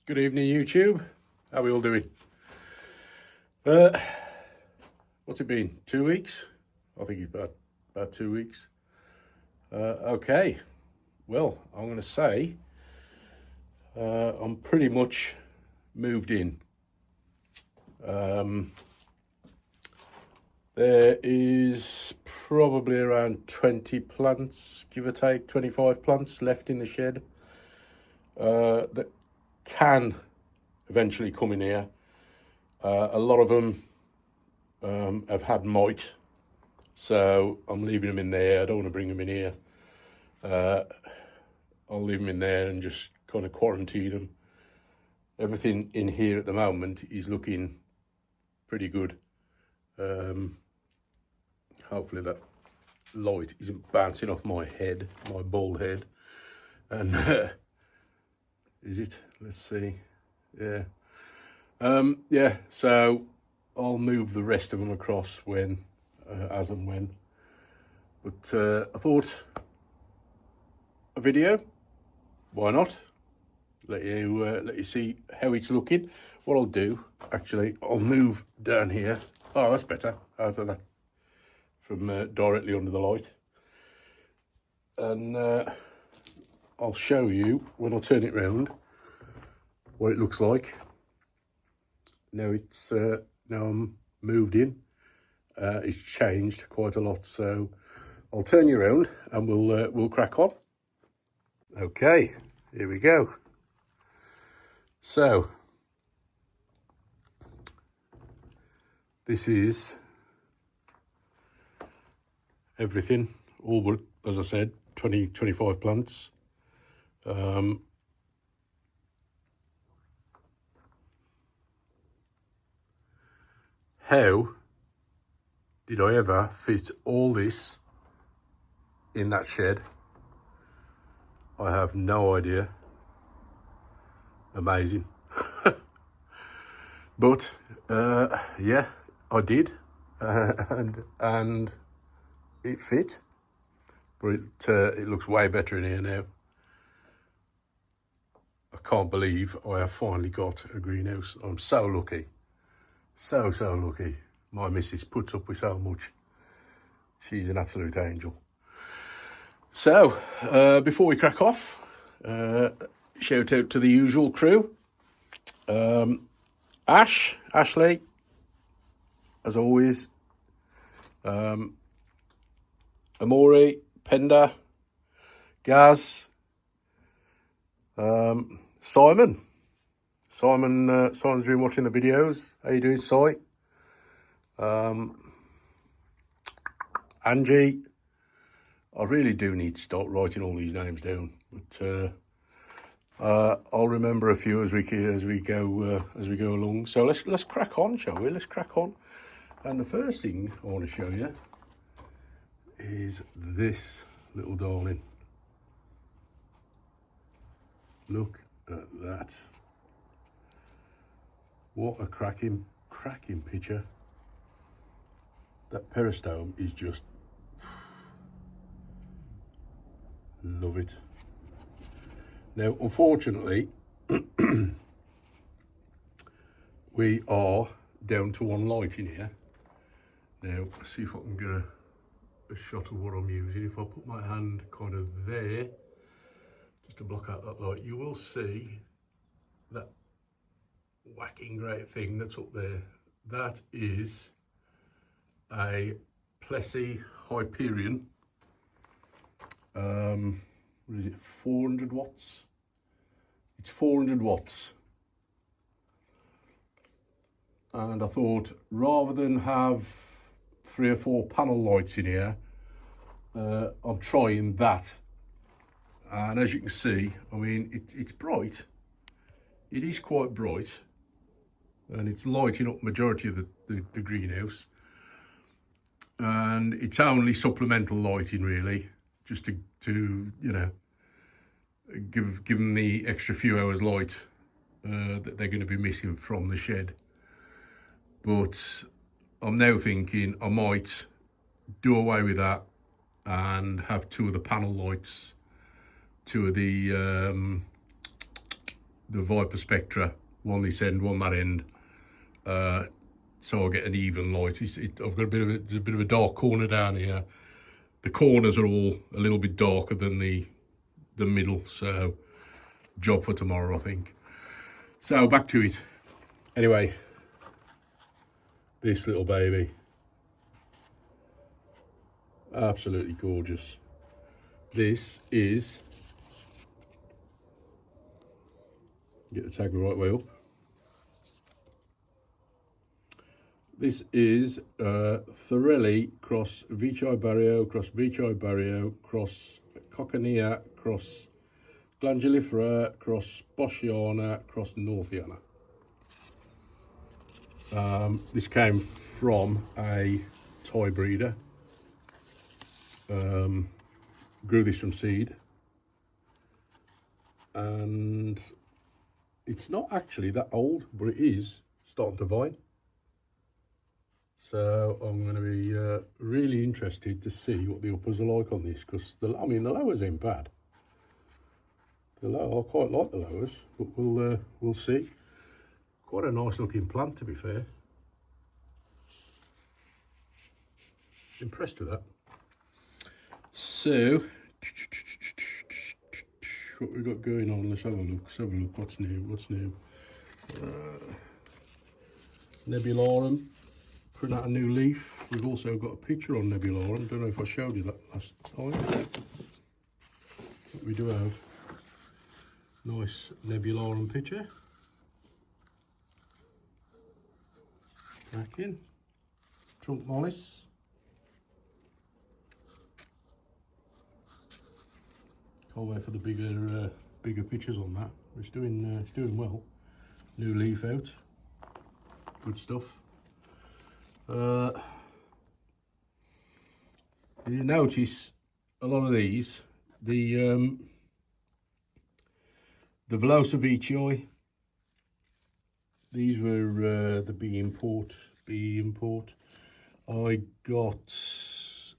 Good evening, YouTube. How are we all doing? What's it been? 2 weeks? I think it's about 2 weeks. Okay. Well, I'm going to say I'm pretty much moved in. There is probably around 20 plants, give or take, 25 plants left in the shed that can eventually come in here. A lot of them have had mite, so I'm leaving them in there. I don't want to bring them in here. I'll leave them in there and just kind of quarantine them. Everything in here at the moment is looking pretty good. Hopefully that light isn't bouncing off my head, my bald head. And is it? Let's see. Yeah. Yeah, so I'll move the rest of them across when, as and when. But I thought a video, why not? Let you see how it's looking. What I'll do, actually, I'll move down here. Oh, that's better. How's that? From directly under the light. And I'll show you, when I turn it round, what it looks like. Now now I'm moved in. It's changed quite a lot, so I'll turn you around and we'll crack on. Okay, here we go. So this is everything, all but, as I said, 25 plants. How did I ever fit all this in that shed? I have no idea. Amazing. But yeah, I did, and it fit. But it looks way better in here now. I can't believe I have finally got a greenhouse. I'm so lucky. So lucky. My missus puts up with so much. She's an absolute angel. So, before we crack off, shout out to the usual crew. Ashley, as always. Amori, Penda, Gaz, Simon. Simon's been watching the videos. How you doing, Si? Angie. I really do need to start writing all these names down, but I'll remember a few as we go along. So let's crack on, shall we? Let's crack on. And the first thing I want to show you is this little darling. Look at that. What a cracking picture. That peristome is just, love it. Now, unfortunately, we are down to one light in here. Now, let's see if I can get a shot of what I'm using. If I put my hand kind of there, just to block out that light, you will see that whacking great thing that's up there. That is a Plessy Hyperion. What is it, 400 watts? It's 400 watts. And I thought, rather than have 3 or 4 panel lights in here, I'm trying that. And as you can see, I mean, it's bright. It is quite bright. And it's lighting up majority of the greenhouse. And it's only supplemental lighting, really, just to you know, give them the extra few hours light that they're going to be missing from the shed. But I'm now thinking I might do away with that and have 2 of the panel lights, 2 of the Viper Spectra, one this end, one that end, so I get an even light. I've got there's a bit of a dark corner down here. The corners are all a little bit darker than the middle, so job for tomorrow, I think. So back to it. Anyway, this little baby, absolutely gorgeous. This is, get the tag the right way up. This is Thorelli cross Vici Barrio, cross Vici Barrio, cross Coccinea, cross Glandulifera, cross Boschiana, cross Northiana. This came from a toy breeder. Grew this from seed. And it's not actually that old, but it is starting to vine. So I'm going to be really interested to see what the uppers are like on this, because the lowers ain't bad. I quite like the lowers, but we'll see. Quite a nice looking plant, to be fair. Impressed with that. So what we got going on? Let's have a look. What's new? Nebularum. Putting out a new leaf. We've also got a picture on Nebularum. Don't know if I showed you that last time. But we do have nice Nebularum picture. Back in. Trunk mollis. Can't wait for the bigger pictures on that. It's doing well. New leaf out. Good stuff. You notice a lot of these, the Velocivici, these were the B import. I've got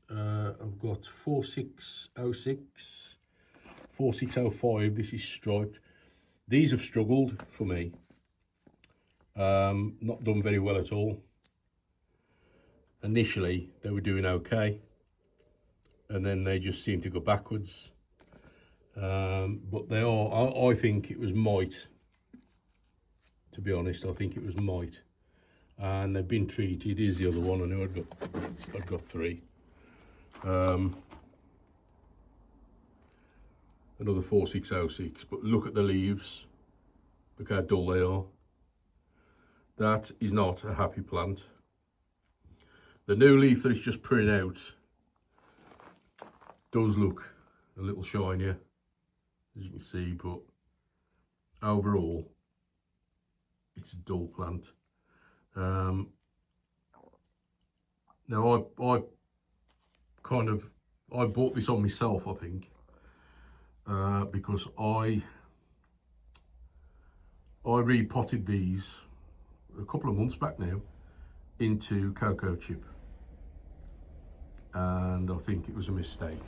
4606, 4605. This is striped. These have struggled for me. Not done very well at all. Initially, they were doing okay, and then they just seem to go backwards. But they are, I think it was mite. To be honest, I think it was mite. And they've been treated. Here's the other one. I knew I'd got three. Another 4606. But look at the leaves. Look how dull they are. That is not a happy plant. The new leaf that is just printing out does look a little shinier, as you can see, but overall it's a dull plant. Now I bought this on myself, I think, because I repotted these a couple of months back now into cocoa chip, and I think it was a mistake.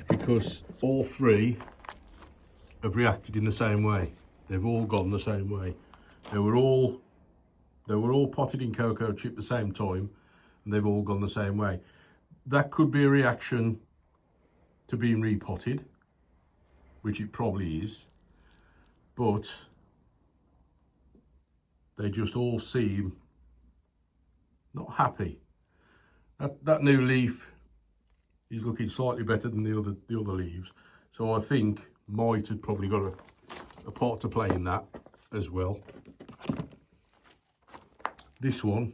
Because all three have reacted in the same way. They've all gone the same way. They were all potted in cocoa chip at the same time, and they've all gone the same way. That could be a reaction to being repotted, which it probably is, but they just all seem not happy. That new leaf is looking slightly better than the other leaves, so I think mite had probably got a part to play in that as well. This one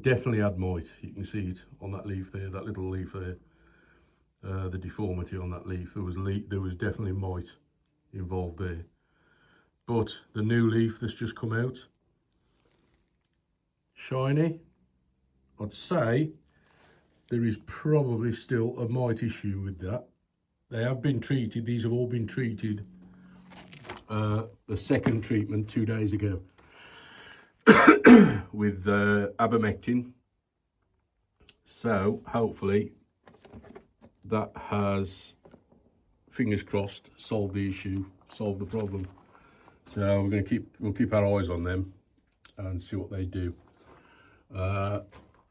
definitely had mite. You can see it on that leaf there, that little leaf there. The deformity on that leaf. There was definitely mite involved there. But the new leaf that's just come out, shiny. I'd say there is probably still a mite issue with that. They have been treated. These have all been treated. The second treatment 2 days ago with abamectin. So hopefully that has fingers crossed, solve the issue, solve the problem. So we'll keep our eyes on them and see what they do.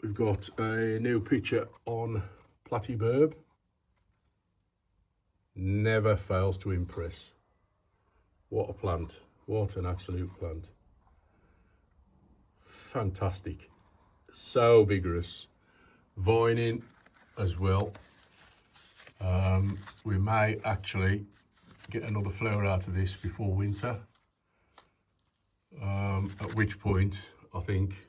We've got a new picture on Platyburb. Never fails to impress. What a plant. What an absolute plant. Fantastic. So vigorous. Vining as well. We may actually get another flower out of this before winter. At which point I think,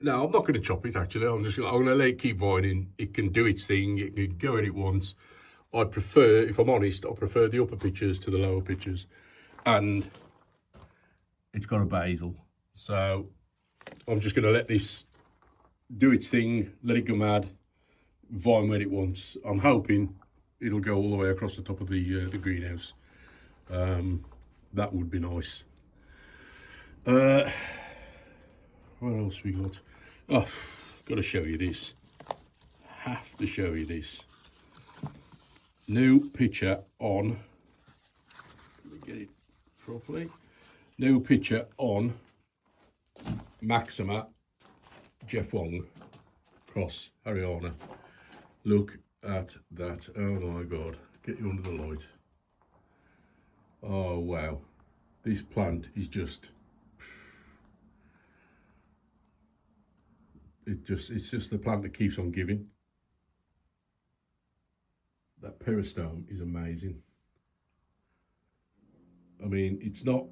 no, I'm not going to chop it actually. I'm going to let it keep vining. It can do its thing. It can go where it wants. I prefer, if I'm honest, I prefer the upper pitches to the lower pitches. And it's got a basil. So I'm just going to let this do its thing, let it go mad, vine where it wants. I'm hoping it'll go all the way across the top of the greenhouse. That would be nice. What else we got? Oh, got to show you this. Have to show you this. New picture on, let me get it properly. New picture on Maxima Jeff Wong cross Haryana. Look at that. Oh my God. Get you under the light. Oh wow. This plant is just, it's just the plant that keeps on giving. That peristome is amazing. I mean, it's not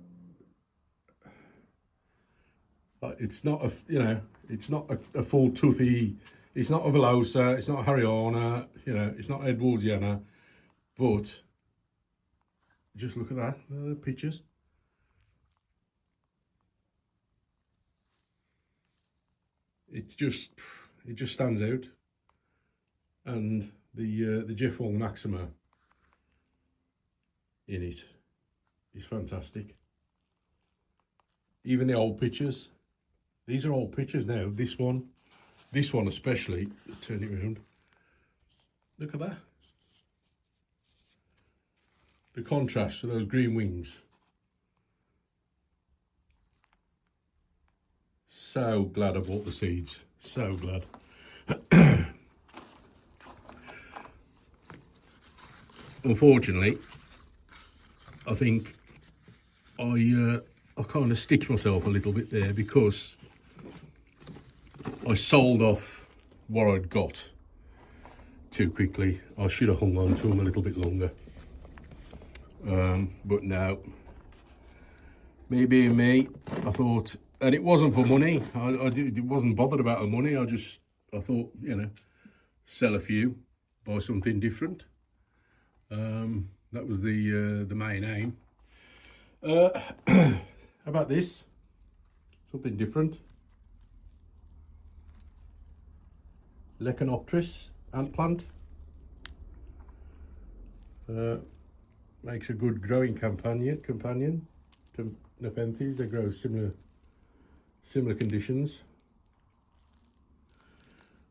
a, you know, it's not a full toothy, it's not a Velosa, it's not a Haryana, you know, it's not Edwardiana, but just look at that, the pictures. It just stands out. And the Jeff Wong Maxima in it is fantastic. Even the old pictures, these are old pictures now. This one especially, turn it around. Look at that. The contrast to those green wings. So glad I bought the seeds. So glad. Unfortunately, I think I kind of stitched myself a little bit there because I sold off what I'd got too quickly. I should have hung on to them a little bit longer. But no, me being me, I thought, and it wasn't for money. It wasn't bothered about the money. I thought, you know, sell a few, buy something different. That was the main aim. How about this? Something different. Lechinopteris ant plant. Makes a good growing companion to Nepenthes. They grow similar conditions.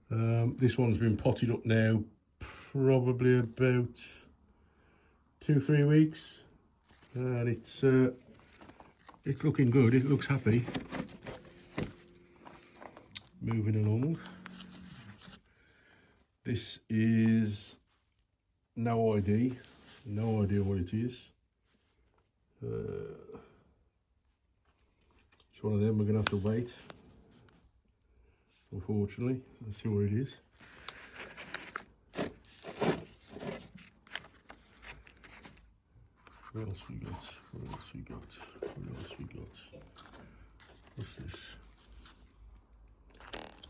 This one's been potted up now probably about 2-3 weeks, and it's looking good. It looks happy. Moving along. This is no idea what it is. It's one of them we're gonna have to wait, unfortunately. Let's see what it is. What else we got? What else we got? What else we got? What's this?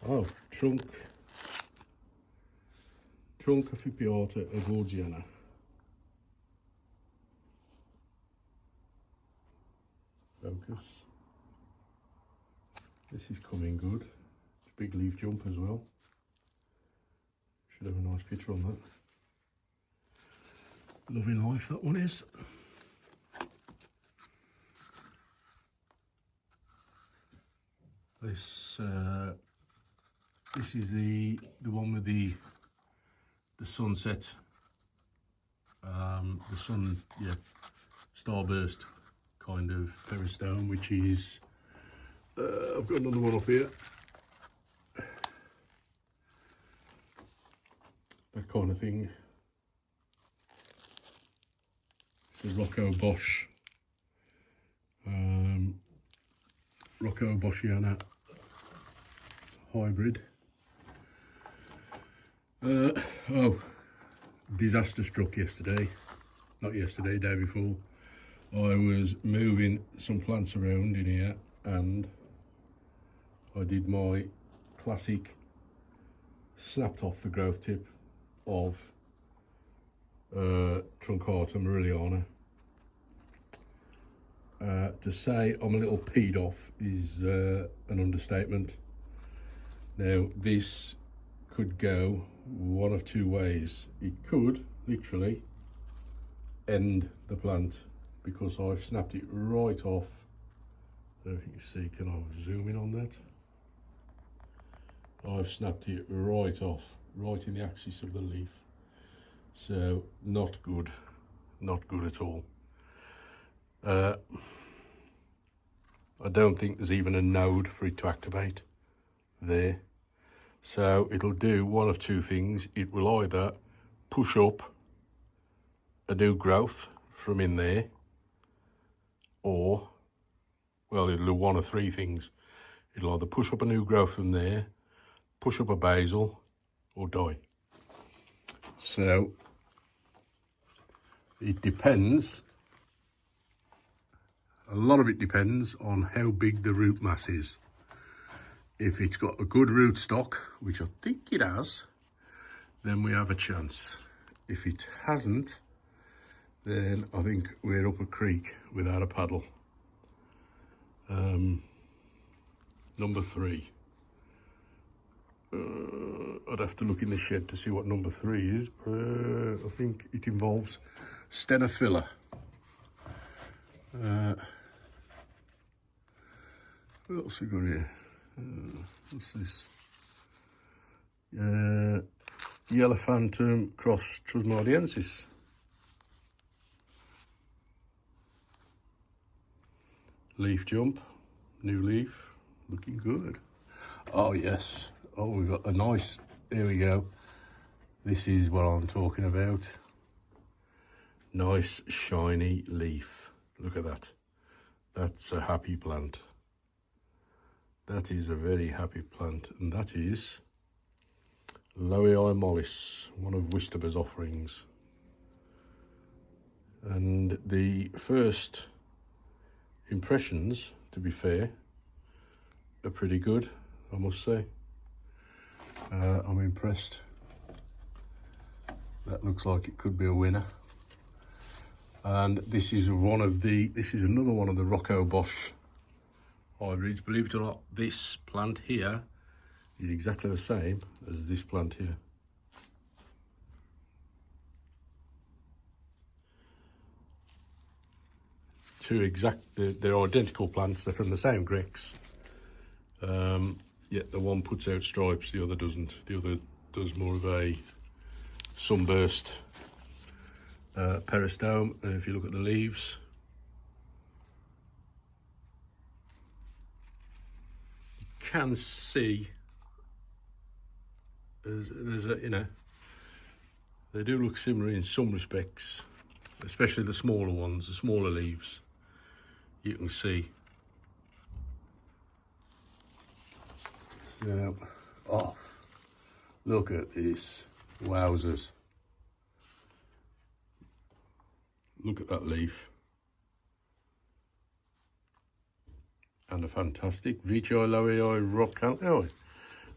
Oh, trunk Affippiata Edwardiana. Focus. This is coming good. It's a big leaf jump as well. Should have a nice picture on that. Loving life, that one is. This is the one with the sunset The sun, yeah, starburst kind of peristome, which is, I've got another one up here. That kind of thing. It's a Rocco Bosch, Rocco Boschiana hybrid. Oh, disaster struck yesterday. Not yesterday, day before. I was moving some plants around in here and I did my classic snapped off the growth tip of Truncata Marilliana. To say I'm a little peed off is an understatement. Now this could go one of two ways. It could literally end the plant because I've snapped it right off. I don't know if you can see, can I zoom in on that? I've snapped it right off, right in the axis of the leaf. So not good at all. I don't think there's even a node for it to activate there. So it'll do one of two things. It will either push up a new growth from in there, or, well, it'll do one of three things. It'll either push up a new growth from there, push up a basil, or die. So it depends. A lot of it depends on how big the root mass is. If it's got a good root stock, which I think it has, then we have a chance. If it hasn't, then I think we're up a creek without a paddle. Number 3. I'd have to look in the shed to see what number 3 is, but I think it involves Stenophila. What else we got here? What's this? Yellow Phantom cross Trusmadiensis. Leaf jump, new leaf, looking good. Oh yes, oh we've got a nice, here we go. This is what I'm talking about. Nice shiny leaf, look at that. That's a happy plant. That is a very happy plant, and that is Lowii mollis, one of Wistaber's offerings. And the first impressions, to be fair, are pretty good, I must say. I'm impressed. That looks like it could be a winner. And this is another one of the Rocco Bosch hybrids. Believe it or not, this plant here is exactly the same as this plant here. They're identical plants, they're from the same Grex. Yet the one puts out stripes, the other doesn't. The other does more of a sunburst peristome, and if you look at the leaves, you can see there's a, you know, they do look similar in some respects, especially the smaller ones, the smaller leaves. You can see. So, oh, look at this, wowzers. Look at that leaf. And a fantastic Veitchii Lowii rock cantley,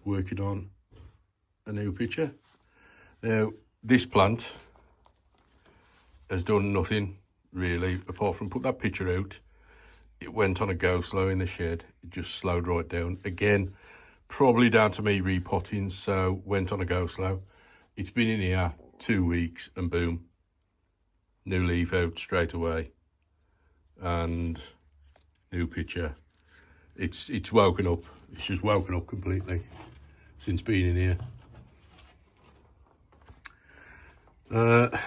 working on a new picture. Now, this plant has done nothing really, apart from put that picture out. It went on a go slow in the shed. It just slowed right down. Again, probably down to me repotting, so went on a go slow. It's been in here 2 weeks and boom, new leaf out straight away. And new picture. It's woken up. It's just woken up completely since being in here.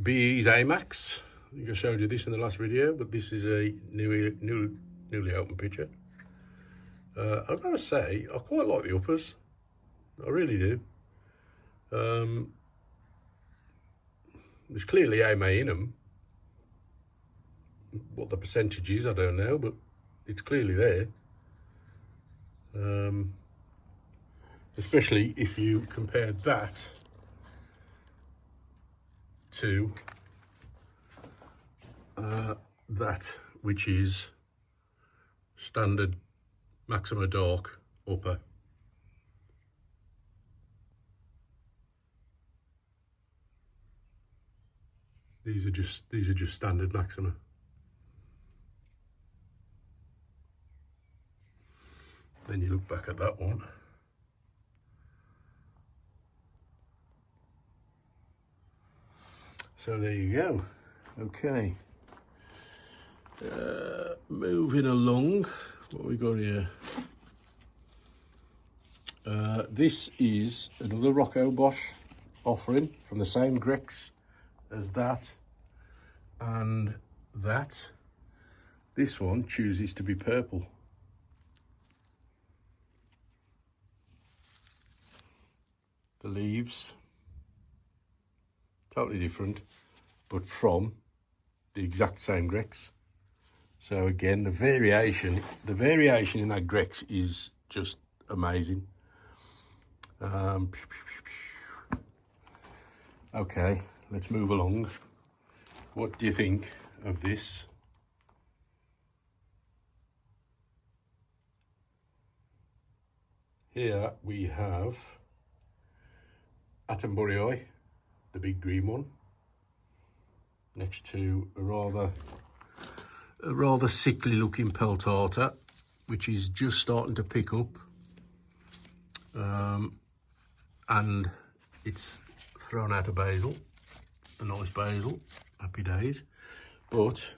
BE's AMAX. I think I showed you this in the last video, but this is a newly opened picture. I've got to say, I quite like the uppers. I really do. There's clearly AMA in them. What the percentage is, I don't know, but it's clearly there. Especially if you compare that to that which is standard Maxima Dark upper. These are just standard Maxima. Then you look back at that one. So there you go. Okay. Moving along, what we got here? This is another Rocco Bosch offering from the same Grex as that and that. This one chooses to be purple. The leaves, totally different, but from the exact same Grex. So again, the variation in that Grex is just amazing. Okay, let's move along. What do you think of this? Here we have Attenborough, the big green one, next to a rather sickly looking Peltata, which is just starting to pick up, and it's thrown out a basil, a nice basil, happy days. But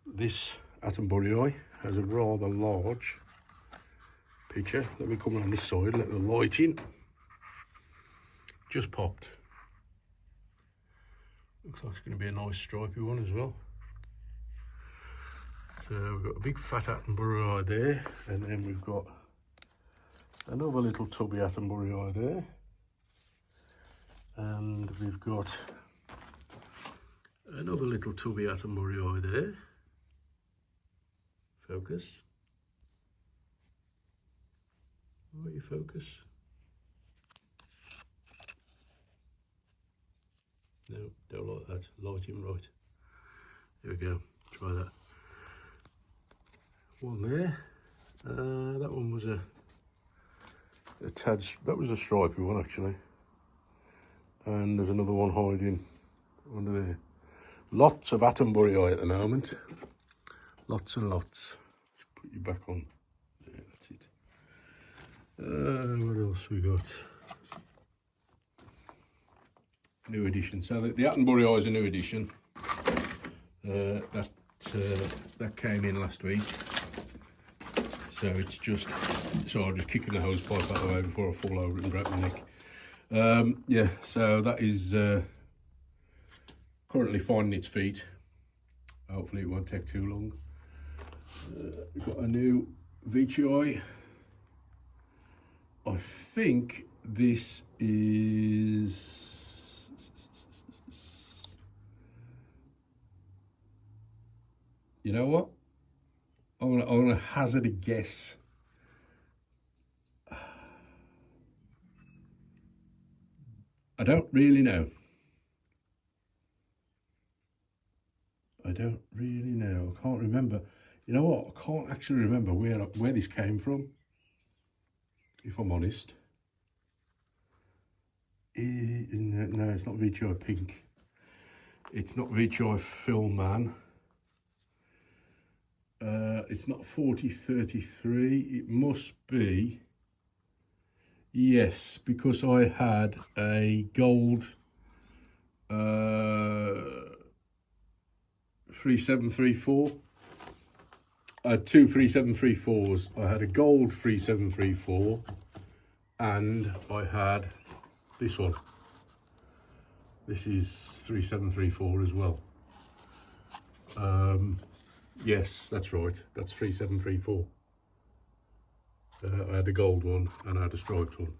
this Attenborough has a rather large picture. Let me come around this side, let the light in. Just popped. Looks like it's going to be a nice stripy one as well. So we've got a big fat Attenborough there, and then we've got another little tubby Attenborough there, and we've got another little tubby Attenborough there. Focus. Why you focus? No, don't like that. Light him right. There we go. Try that. One there. That one was a tad. That was a stripy one actually. And there's another one hiding under there. Lots of Attenborough at the moment. Lots and lots. Just put you back on. Yeah, that's it. What else we got? New edition. So the Attenborough is a new edition. That came in last week. So it's just, I'm just kicking the hose pipe out of the way before I fall over and break my neck. Yeah, so that is currently finding its feet. Hopefully it won't take too long. We've got a new VTI. I think this is, you know what? I'm gonna hazard a guess. I don't really know. I don't really know. I can't remember. You know what? I can't actually remember where this came from, if I'm honest. No, it's not VTI Pink. It's not VTI Film Man. It's not 4033. It must be. Yes, because I had a gold 3734. I had two 3734s. I had a gold 3734 and I had this one. This is 3734 as well. Yes, that's right. That's 3734. I had a gold one and I had a striped one.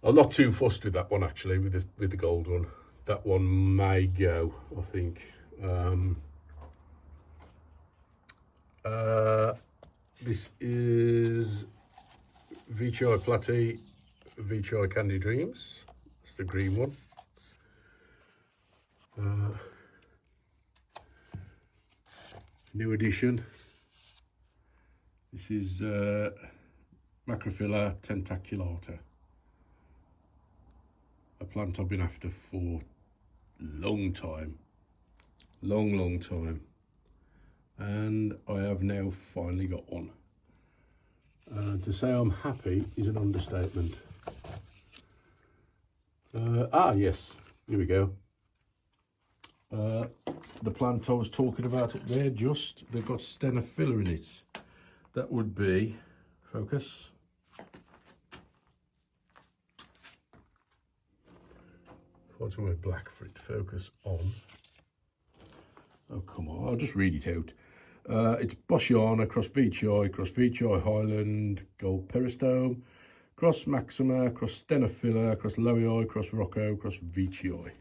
I'm not too fussed with that one actually, with the gold one. That one may go, I think. This is VTI Platy, VTI Candy Dreams. It's the green one. New edition. This is Macrophylla tentaculata, a plant I've been after for a long time, long time, and I have now finally got one. To say I'm happy is an understatement. Yes, here we go. The plant I was talking about up there, they've got Stenophylla in it. That would be, focus. Find somewhere black for it to focus on. Oh, come on, I'll just read it out. It's Boschiana, cross VTI Highland, Gold Peristome, cross Maxima, cross Stenophylla, cross Lowii, cross Rocco, cross VTI.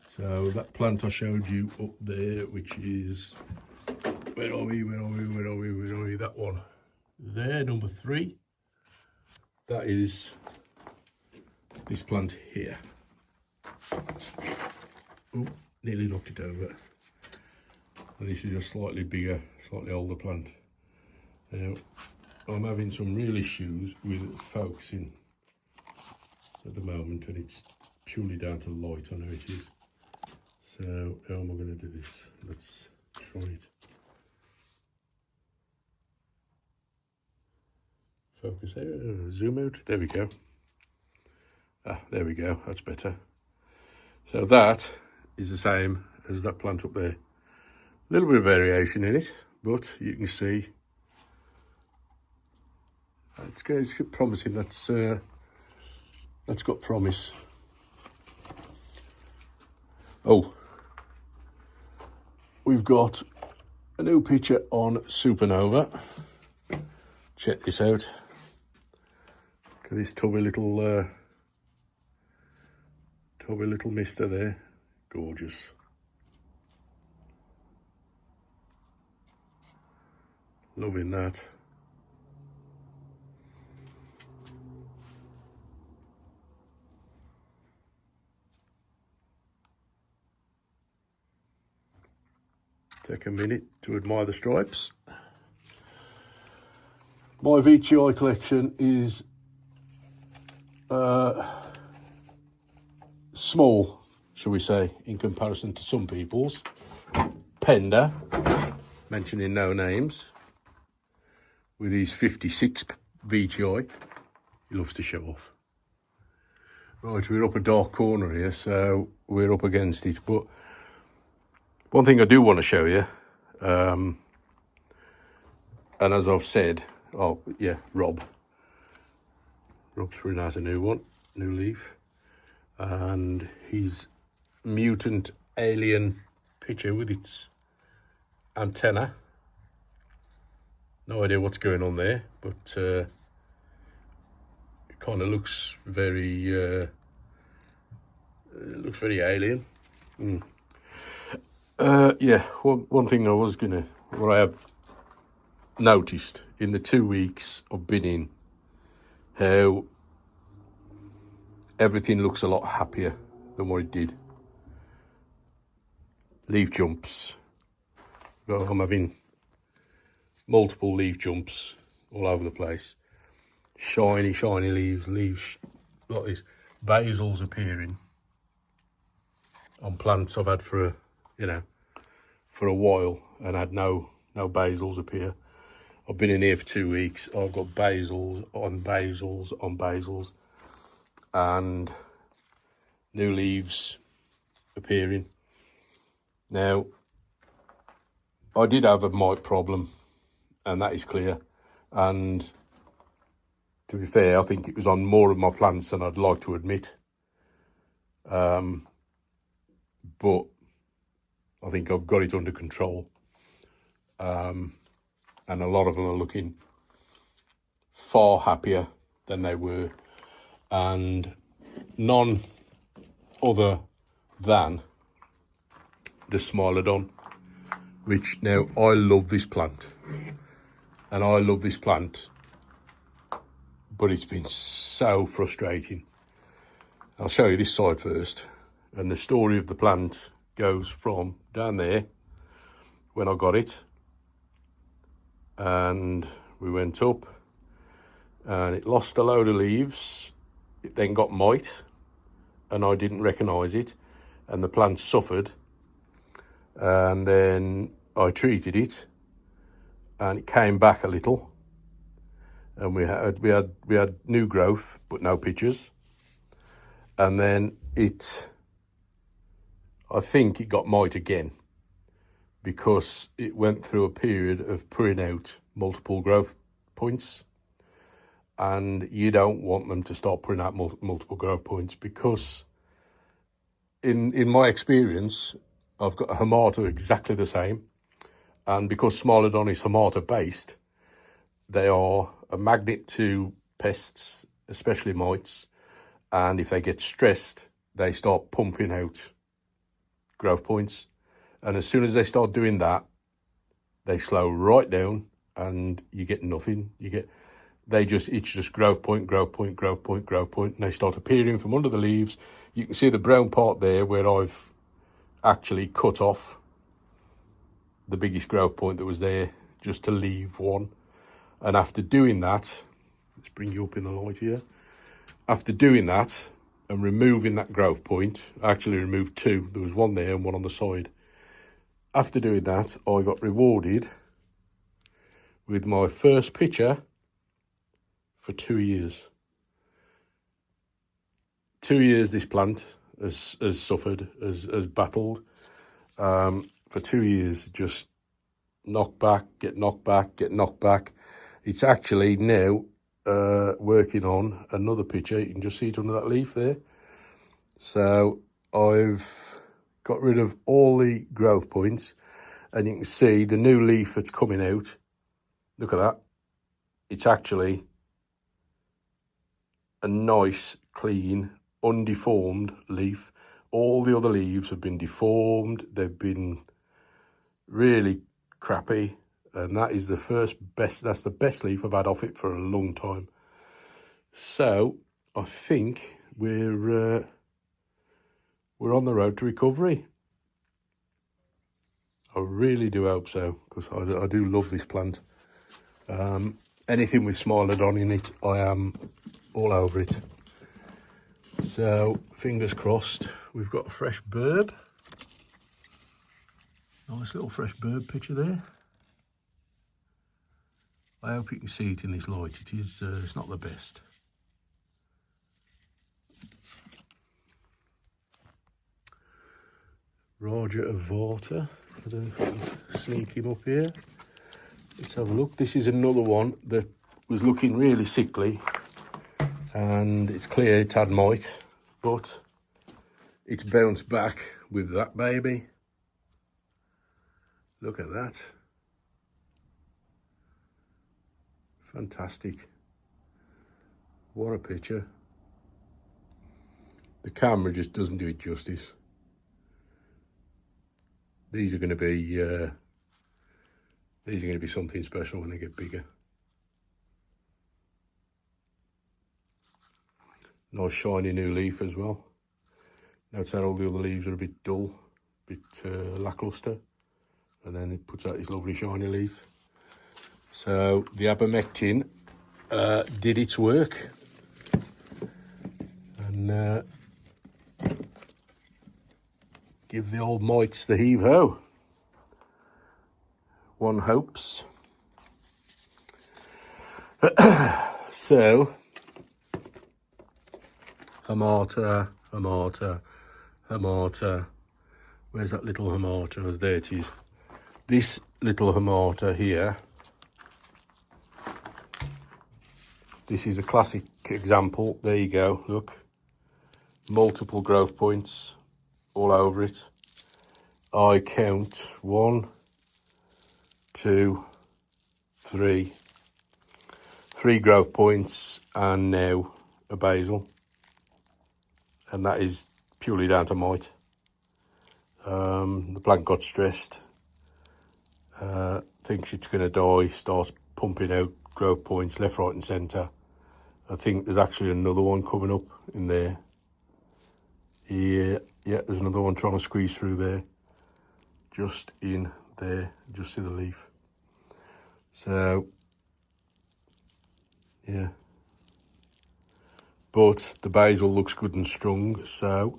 So that plant I showed you up there, which is, where are we? That one there, number 3. That is this plant here. Oh, nearly knocked it over. And this is a slightly bigger, slightly older plant. Now, I'm having some real issues with focusing at the moment, and it's purely down to light. I know it is. So how am I going to do this? Let's try it. Focus there, zoom out, there we go. There we go, that's better. So that is the same as that plant up there. A little bit of variation in it, but you can see it's promising. That's got promise. Oh, we've got a new picture on Supernova. Check this out. Look at this tubby little mister there. Gorgeous. Loving that. Take a minute to admire the stripes. My VTI collection is small, shall we say, in comparison to some people's. Pender, mentioning no names, with his 56 VTI, he loves to show off. Right, we're up a dark corner here, so we're up against it. But one thing I do want to show you, and as I've said, Rob's bringing out a new one, new leaf, and his mutant alien picture with its antenna. No idea what's going on there, but it kind of looks very alien. One thing what I have noticed in the 2 weeks I've been in, how everything looks a lot happier than what it did. Leaf jumps. Well, I'm having multiple leaf jumps all over the place. Shiny leaves like this. Basils appearing on plants I've had for a while, and had no basils appear. I've been in here for 2 weeks. I've got basils on basils, and new leaves appearing. Now, I did have a mite problem, and that is clear. And to be fair, I think it was on more of my plants than I'd like to admit. But I think I've got it under control. And a lot of them are looking far happier than they were. And none other than the Smilodon, which now I love this plant. And I love this plant, but it's been so frustrating. I'll show you this side first. And the story of the plant goes from down there when I got it, and we went up and it lost a load of leaves. It then got mite and I didn't recognise it, and the plant suffered. And then I treated it and it came back a little, and we had new growth but no pictures. And then I think it got mite again, because it went through a period of putting out multiple growth points, and you don't want them to start putting out multiple growth points, because in my experience, I've got a Hamata exactly the same, and because Smilodon is Hamata based, they are a magnet to pests, especially mites, and if they get stressed, they start pumping out growth points. And as soon as they start doing that, they slow right down and you get nothing. It's just growth point, growth point, growth point, growth point, and they start appearing from under the leaves. You can see the brown part there where I've actually cut off the biggest growth point that was there just to leave one. And after doing that, let's bring you up in the light here. After doing that and removing that growth point, I actually removed two. There was one there and one on the side. After doing that, I got rewarded with my first picture for 2 years. 2 years this plant has suffered, has battled. For 2 years, just knock back, get knocked back, get knocked back. It's actually now working on another picture. You can just see it under that leaf there. So I've got rid of all the growth points, and you can see the new leaf that's coming out. Look at that. It's actually a nice, clean, undeformed leaf. All the other leaves have been deformed. They've been really crappy, and that's the best leaf I've had off it for a long time. So I think we're on the road to recovery. I really do hope so, because I do love this plant. Anything with Smilodon in it, I am all over it. So fingers crossed, we've got a fresh burb. Nice little fresh burb picture there. I hope you can see it in this light. It's not the best. Roger Avata. I don't know if I can sneak him up here. Let's have a look. This is another one that was looking really sickly, and it's clear it's had mite, but it's bounced back with that baby. Look at that. Fantastic. What a picture. The camera just doesn't do it justice. These are going to be something special when they get bigger. Nice shiny new leaf as well. Notice that all the other leaves are a bit dull, a bit lackluster, and then it puts out this lovely shiny leaf. So the ivermectin did its work, and give the old mites the heave-ho. One hopes. So, Hamata. Where's that little Hamata? There it is. This little Hamata here, this is a classic example. There you go, look. multiple growth points all over it. I count 1, 2, 3, 3 growth points, and now a basil, and that is purely down to mite. The plant got stressed, thinks it's going to die, starts pumping out growth points left, right and centre. I think there's actually another one coming up in there. Yeah, there's another one trying to squeeze through there. Just in there, just see the leaf. So, yeah. But the basil looks good and strong, so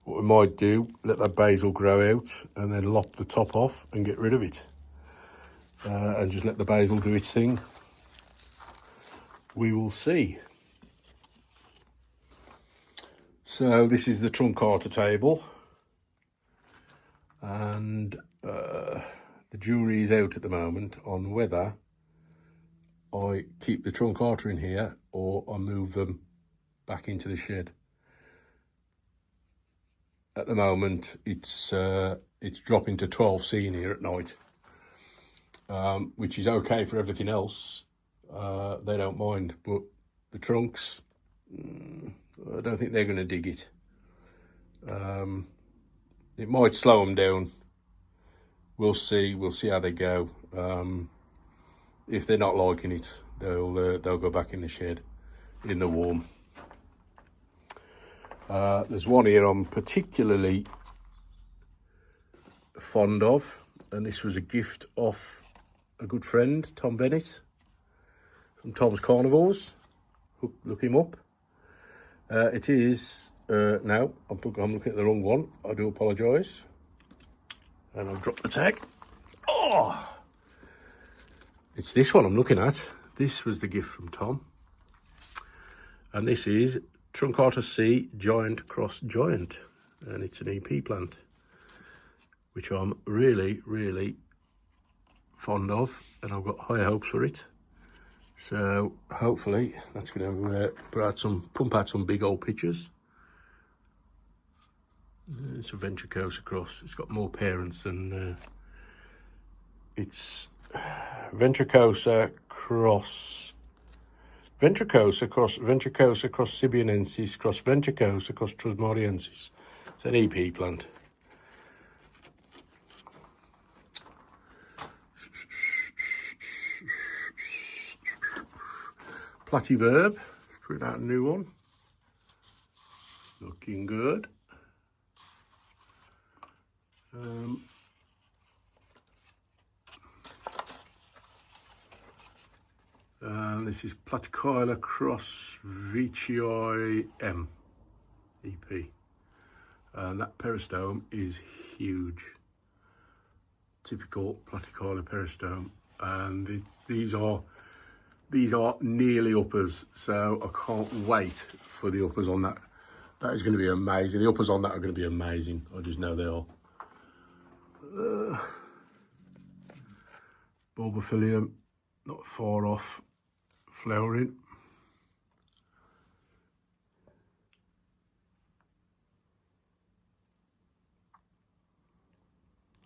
what we might do, let that basil grow out and then lop the top off and get rid of it. And just let the basil do its thing. We will see. So this is the truncator table, and the jury is out at the moment on whether I keep the truncator in here or I move them back into the shed. At the moment, it's dropping to 12C in here at night, which is okay for everything else. They don't mind, but the trunks, I don't think they're going to dig it. It might slow them down. We'll see how they go. If they're not liking it, they'll go back in the shed in the warm. There's one here I'm particularly fond of, and this was a gift off a good friend, Tom Bennett, from Tom's Carnivores. Look him up. It is, no, I'm looking at the wrong one. I do apologise. And I've dropped the tag. Oh! It's this one I'm looking at. This was the gift from Tom. And this is Truncator C Giant Cross Giant. And it's an EP plant, which I'm really, really fond of. And I've got high hopes for it. So hopefully that's going to pump out some big old pictures. It's a Ventricosa cross. It's got more parents than it's Ventricosa cross Sibianensis cross Ventricosa cross Trusmariensis. It's an EP plant. Platyverb, let's put out a new one. Looking good. This is Platykyla cross Vicii M EP, and that peristome is huge. Typical Platykyla peristome, and these are nearly uppers, so I can't wait for the uppers on that. That is going to be amazing. The uppers on that are going to be amazing. I just know they are. Bulbophilium, not far off, flowering.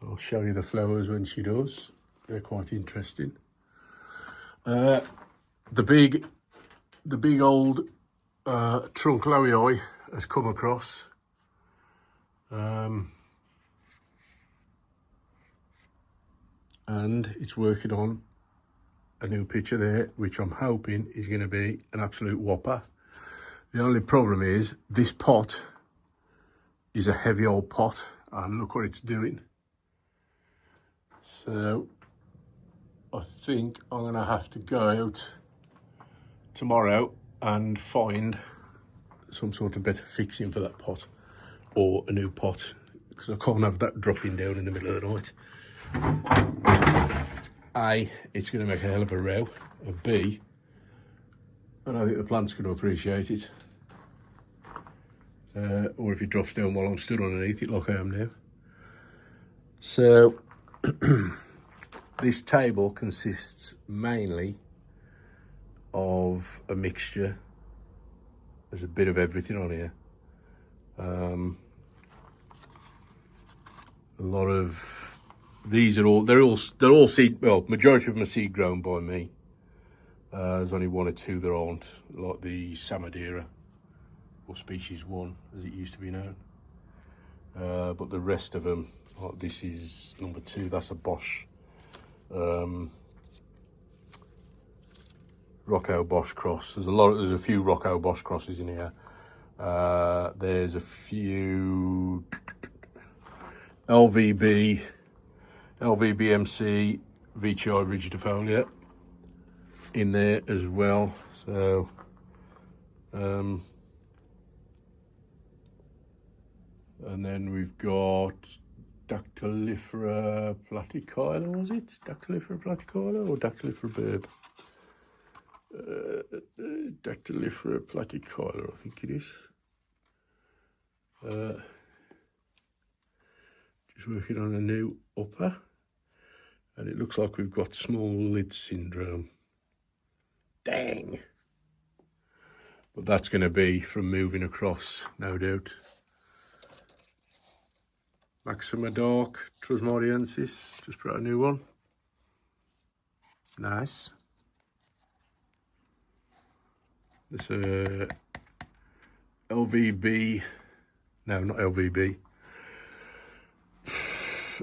I'll show you the flowers when she does. They're quite interesting. The big old trunk lowioi has come across. And it's working on a new picture there, which I'm hoping is going to be an absolute whopper. The only problem is this pot is a heavy old pot, and look what it's doing. So I think I'm going to have to go out tomorrow and find some sort of better fixing for that pot, or a new pot, because I can't have that dropping down in the middle of the night. A, it's going to make a hell of a row, and B, I don't think the plant's going to appreciate it. Or if it drops down while I'm stood underneath it like I am now. So this table consists mainly of a mixture. There's a bit of everything on here. A lot of these are all they're all seed. Well, majority of them are seed grown by me. There's only one or two that aren't, like the Samadera or species 1, as it used to be known. But the rest of them, like this is number 2. That's a Bosch, Rocco Bosch cross. There's a few Rocco Bosch crosses in here. There's a few LVB, LVBMC, VTI rigidifolia in there as well. So, and then we've got Dactylifera platycoila, was it? Dactylifera platycoila or Dactylifera burb? Dactylifera platycoila, I think it is. Just working on a new upper, and it looks like we've got small lid syndrome. Dang! But that's going to be from moving across, no doubt. Maxima Dark, Trusmariensis, just put out a new one. Nice. This LVB, no, not LVB,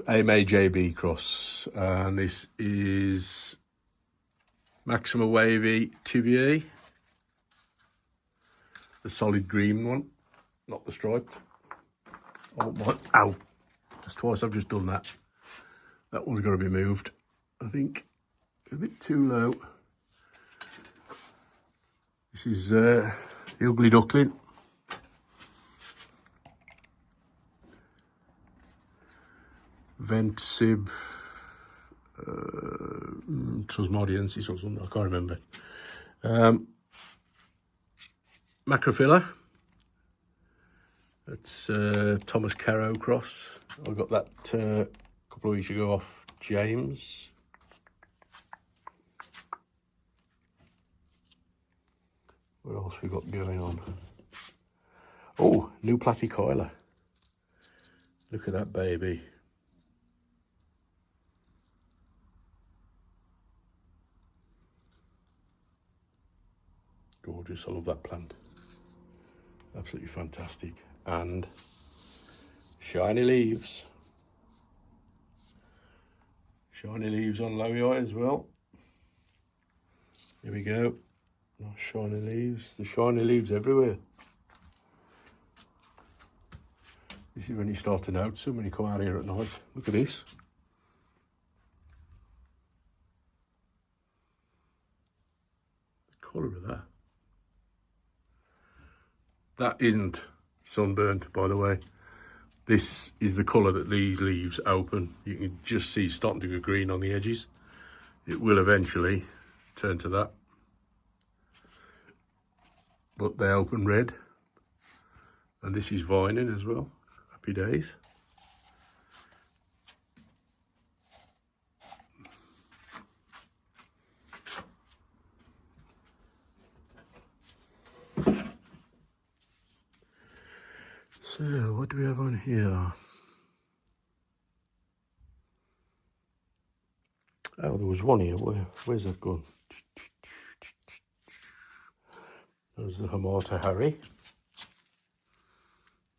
AMAJB cross, and this is Maxima Wavy Tivier, the solid green one, not the striped. Oh my, ow, that's twice I've just done that. That one's got to be moved, I think. A bit too low. This is the ugly duckling. Vent Sib Trusmariensis or something, I can't remember. Macrophila. That's Thomas Caro cross. I got that a couple of weeks ago off James. What else we got going on? Oh, new platycoila. Look at that baby. Gorgeous, I love that plant. Absolutely fantastic. And shiny leaves. Shiny leaves on Lowii as well. Here we go. Nice shiny leaves. The shiny leaves everywhere. This is when you start to notice them when you come out here at night. Look at this. The colour of that. That isn't sunburnt, by the way. This is the colour that these leaves open. You can just see starting to go green on the edges. It will eventually turn to that. But they open red. And this is vining as well. Happy days. So, what do we have on here? Oh, there was one here. Where's that gone? There's the Hamata Harry.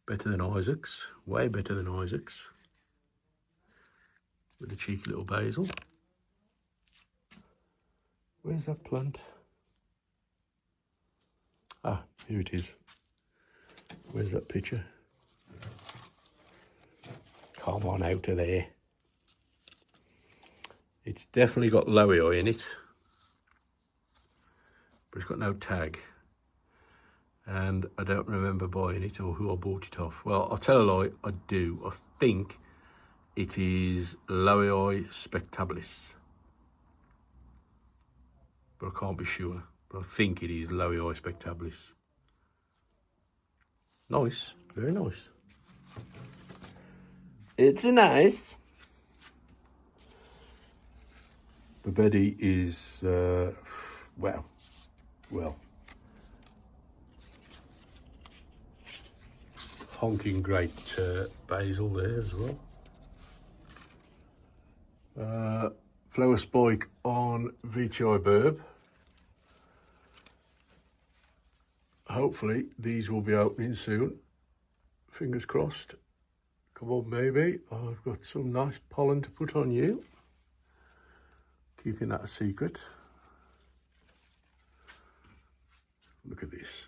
Better than Isaac's. Way better than Isaac's. With a cheeky little basil. Where's that plant? Ah, here it is. Where's that picture? Come on out of there. It's definitely got Lowii in it. But it's got no tag. And I don't remember buying it or who I bought it off. Well, I'll tell a lie, I do. I think it is Lowii spectabilis. But I can't be sure. But I think it is Lowii spectabilis. Nice, very nice. It's nice. The Betty is, well. honking great basil there as well. Flower spike on Veitchii Burb. Hopefully these will be opening soon. Fingers crossed. Come on, baby. I've got some nice pollen to put on you. Keeping that a secret. Look at this.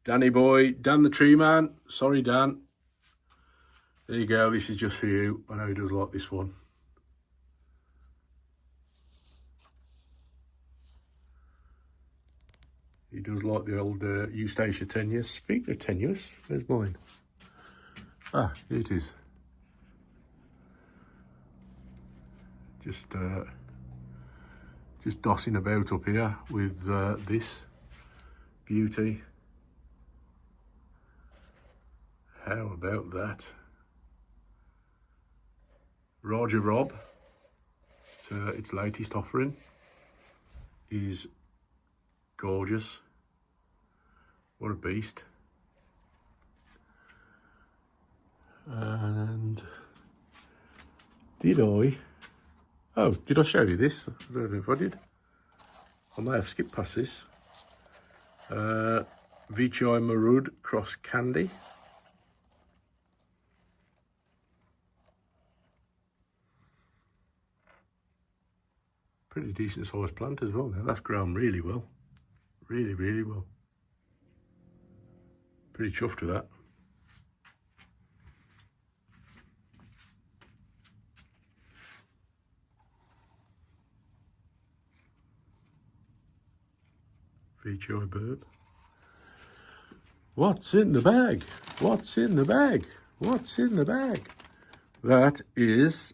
Danny boy, Dan the tree man. Sorry, Dan. There you go. This is just for you. I know he does like this one. He does like the old Eustacia tenuis. Speaking of tenuis, where's mine? Ah, here it is. Just dossing about up here with this beauty. How about that? Roger Rob, its latest offering, is gorgeous. What a beast. And did I show you this? I don't know if I did. I may have skipped past this. Veitchii Marud Cross Candy. Pretty decent sized plant as well now. That's grown really well. Really, really well. Pretty chuffed with that. Veitchii Burb. What's in the bag? What's in the bag? What's in the bag? That is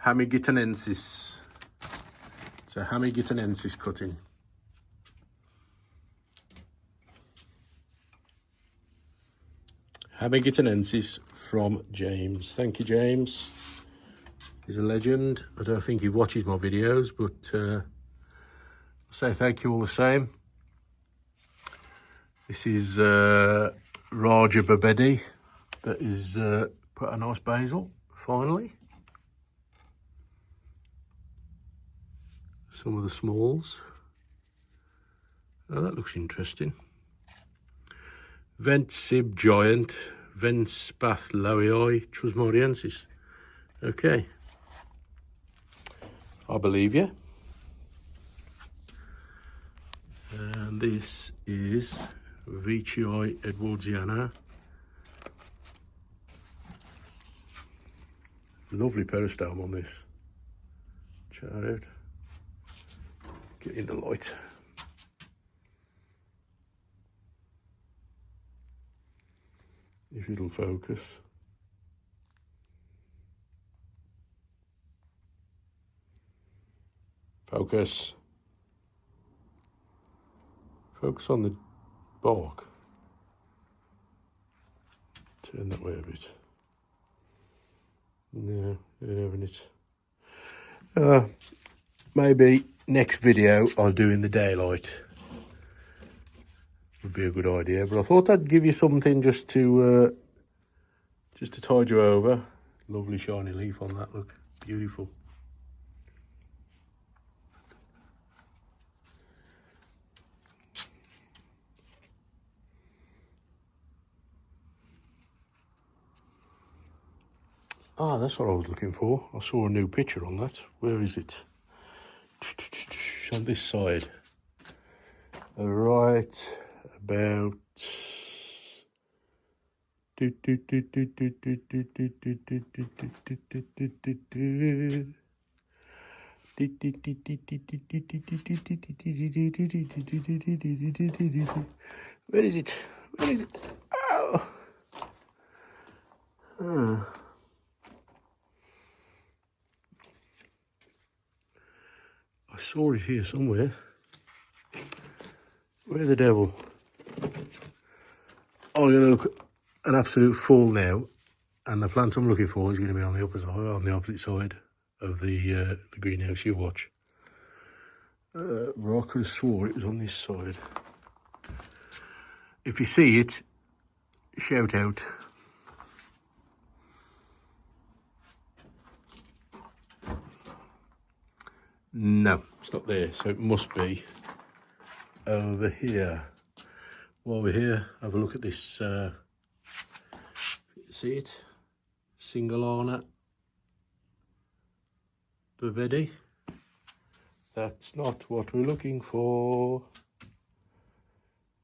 Hamigitanensis. It's a Hamigitanensis cutting. Hamigitanensis from James. Thank you, James. He's a legend. I don't think he watches my videos, but I'll say thank you all the same. This is Raja Babedi that is put a nice basil, finally. Some of the smalls. Oh, that looks interesting. Ventsib giant, Venspath lowii, Trusmoriensis. Okay. I believe you. And this is Veitchii Edwardsiana. Lovely peristome on this. Check that out. Get in the light. If it'll focus. Focus. Focus on the bark. Turn that way a bit. No, they're having it. Maybe next video I'll do in the daylight. Would be a good idea, but I thought I'd give you something just to tide you over. Lovely shiny leaf on that, look, beautiful. Ah, that's what I was looking for. I saw a new picture on that. Where is it? On this side. Right about... Where is it? Where is it? Oh! I saw it here somewhere. Where the devil? I'm going to look an absolute fool now, and the plant I'm looking for is going to be on the opposite side of the greenhouse you watch. Well, I could have swore it was on this side. If you see it, shout out. No, it's not there, so it must be over here. While we're here, have a look at this. See it? Singolana Bavedi. That's not what we're looking for.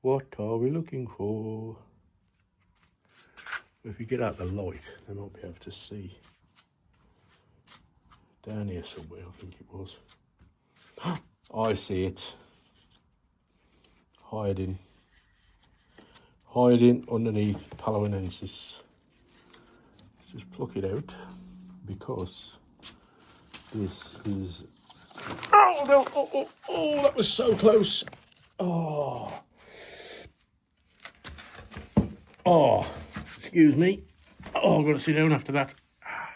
What are we looking for? If you get out the light, then I'll be able to see. Down here somewhere, I think it was. I see it. Hiding underneath Paloenensis. Let's just pluck it out, because this is... Oh, no, oh, that was so close. Oh, excuse me. Oh, I've got to sit down after that. I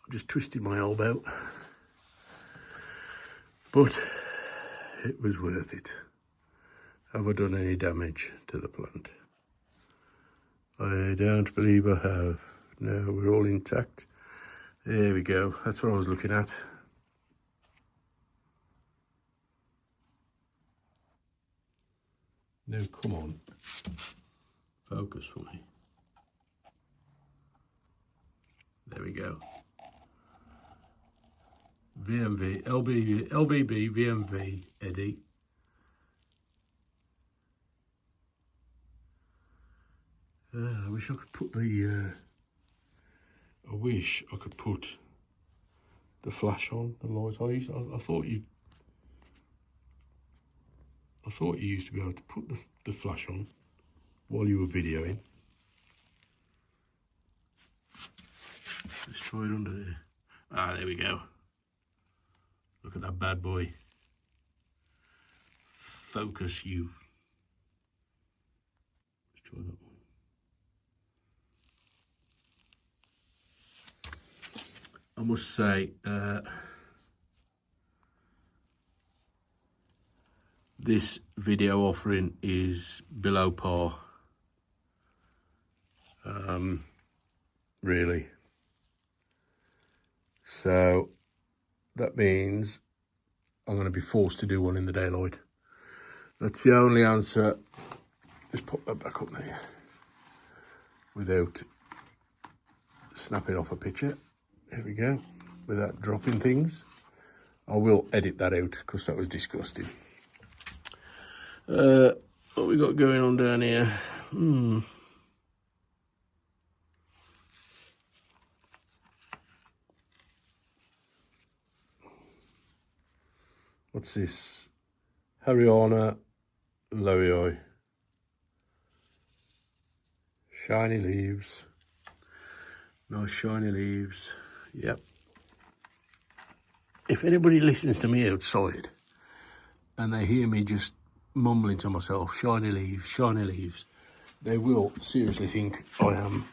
just twisted my elbow. But it was worth it. Have I done any damage to the plant? I don't believe I have. No, we're all intact. There we go. That's what I was looking at. Now, come on. Focus for me. There we go. VMV, LVB, VMV, Eddie. I wish I could put the, I wish I could put the flash on, the light. I thought you used to be able to put the flash on while you were videoing. Let's try it under there. Ah, there we go. Look at that bad boy. Focus you. Let's try that one. I must say, this video offering is below par. Really. So that means I'm going to be forced to do one in the daylight. That's the only answer. Just put that back up there without snapping off a picture. There we go. Without dropping things. I will edit that out because that was disgusting. What we got going on down here? What's this? Haryana Loioi. Shiny leaves. Nice shiny leaves. Yep. If anybody listens to me outside and they hear me just mumbling to myself, shiny leaves, they will seriously think I am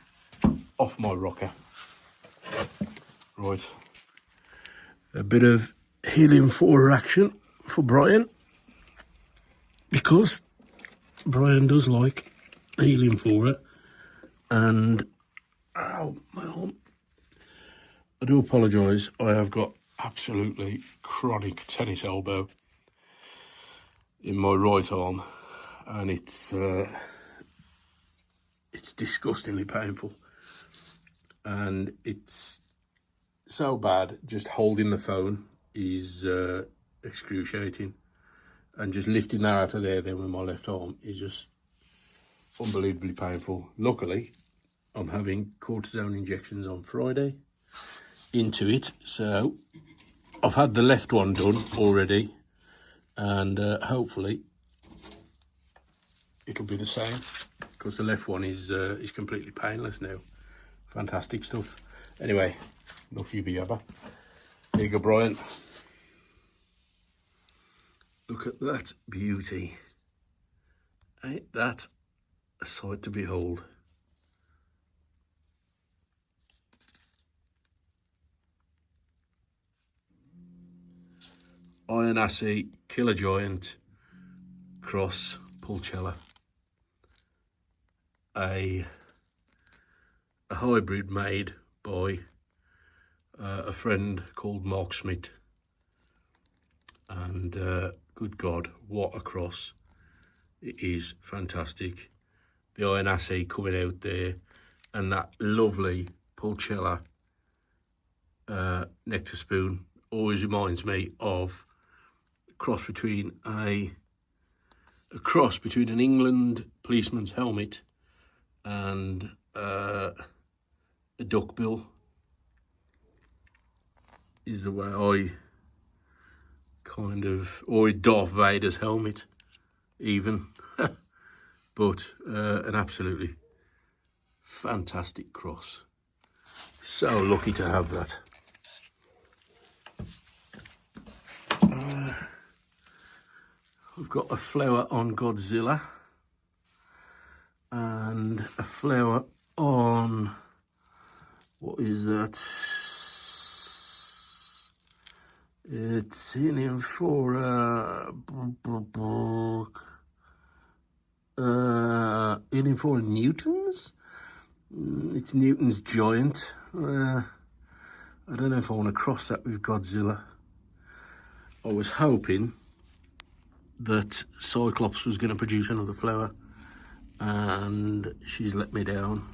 off my rocker. Right. A bit of helium 4 action for Brian, because Brian does like helium 4, and ow, my arm. I do apologise. I have got absolutely chronic tennis elbow in my right arm, and it's disgustingly painful, and it's so bad. Just holding the phone is excruciating, and just lifting that out of there then with my left arm is just unbelievably painful. Luckily, I'm having cortisone injections on Friday into it, so I've had the left one done already, and hopefully it'll be the same, because the left one is completely painless now. Fantastic stuff. Anyway, enough yibba yabba. There you go, Brian. Look at that beauty. Ain't that a sight to behold? Ionaceae Killer Giant cross Pulchella, a hybrid made by a friend called Mark Smith, and good God, what a cross. It is fantastic. The Ionaceae coming out there, and that lovely Pulchella nectar spoon always reminds me of a cross between an England policeman's helmet and a duckbill. Is the way I kind of, or Darth Vader's helmet even. But an absolutely fantastic cross. So lucky to have that. We've got a flower on Godzilla and a flower on, what is that? It's in for Newton's. It's Newton's Giant. I don't know if I want to cross that with Godzilla. I was hoping that Cyclops was going to produce another flower, and she's let me down.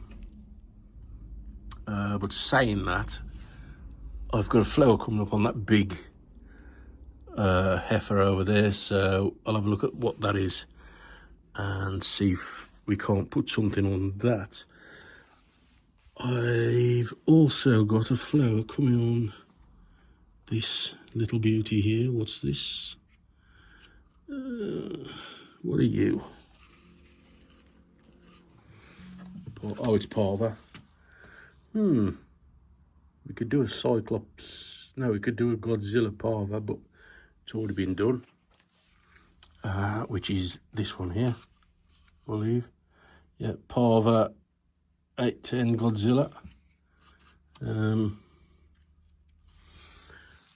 But saying that, I've got a flower coming up on that big heifer over there, so I'll have a look at what that is and see if we can't put something on that. I've also got a flower coming on this little beauty here. What's this? What are you? Oh, it's Parva. We could do a Cyclops. No, we could do a Godzilla Parva, but it's already been done. Which is this one here, I believe. Yeah, Parva 810 Godzilla.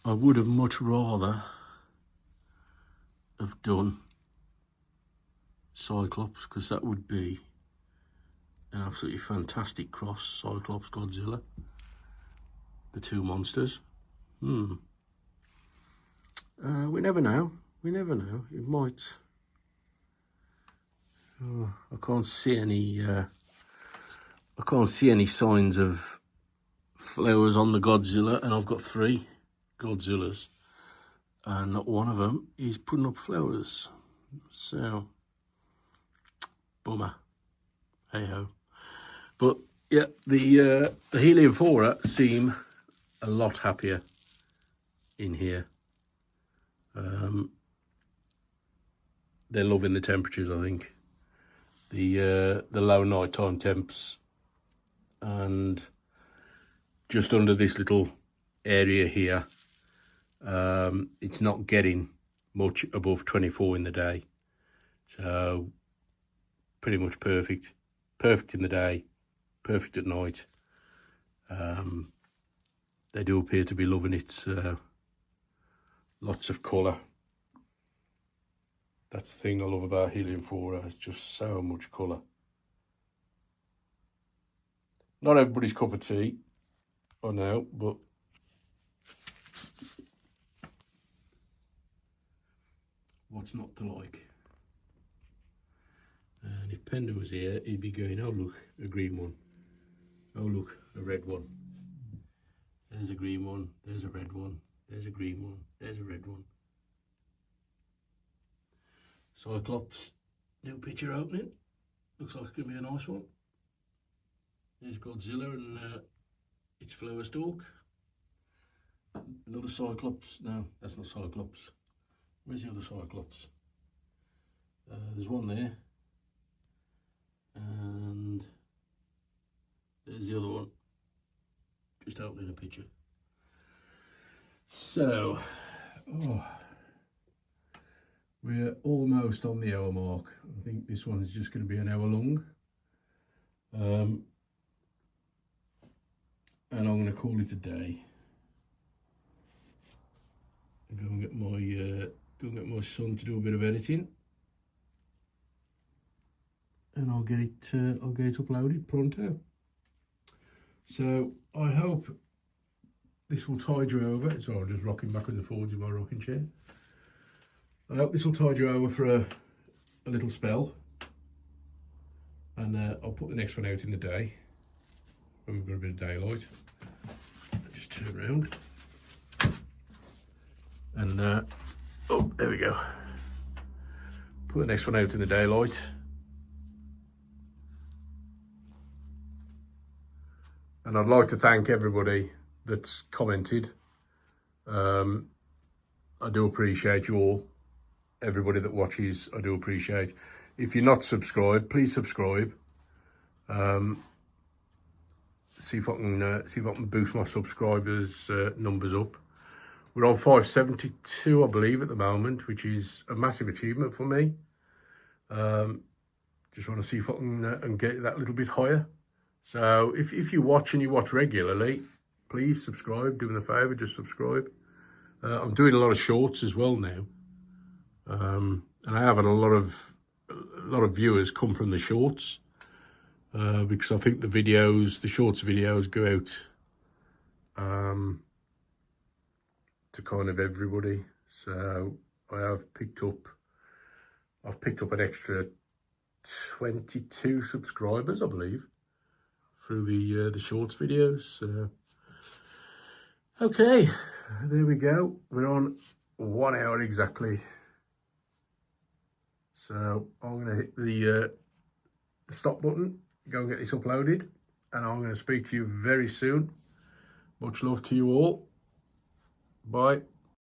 I would have much rather have done Cyclops, because that would be an absolutely fantastic cross, Cyclops Godzilla, the two monsters. We never know. We never know. It might. I can't see any. I can't see any signs of flowers on the Godzilla, and I've got 3 Godzillas, and not one of them is putting up flowers. So, bummer. Hey ho. But yeah, the Helianthora seem a lot happier in here. They're loving the temperatures, I think. The low nighttime temps, and just under this little area here, it's not getting much above 24 in the day. So pretty much perfect. Perfect in the day, perfect at night. They do appear to be loving it. Lots of colour. That's the thing I love about Helianthora. It's just so much colour. Not everybody's cup of tea, I know, but what's not to like? And if Pender was here, he'd be going, oh look, a green one. Oh look, a red one. There's a green one, there's a red one, there's a green one, there's a red one. Cyclops, new picture opening. Looks like it's going to be a nice one. There's Godzilla and its flower stalk. Another Cyclops. No, that's not Cyclops. Where's the other Cyclops? There's one there. And there's the other one. Just opening a picture. So, we're almost on the hour mark. I think this one's just going to be an hour long. And I'm going to call it a day. Go and get my son to do a bit of editing, and I'll get it uploaded pronto. So I hope this will tide you over. Sorry, I'm just rocking backwards and forwards in my rocking chair. I hope this will tide you over for a little spell, and I'll put the next one out in the day when we've got a bit of daylight. I'll just turn around, and oh, there we go. Put the next one out in the daylight. And I'd like to thank everybody that's commented. I do appreciate you all. Everybody that watches, I do appreciate. If you're not subscribed, please subscribe. See if I can boost my subscribers numbers up. We're on 572, I believe, at the moment, which is a massive achievement for me. Just want to see if I can get that little bit higher. So if you watch and you watch regularly, please subscribe. Do me a favour, just subscribe. I'm doing a lot of shorts as well now, and I have had a lot of viewers come from the shorts because I think the shorts videos go out to kind of everybody. So I've picked up an extra 22 subscribers, I believe, through the shorts videos. Okay, there we go. We're on 1 hour exactly. So I'm going to hit the stop button, go and get this uploaded, and I'm going to speak to you very soon. Much love to you all. Bye.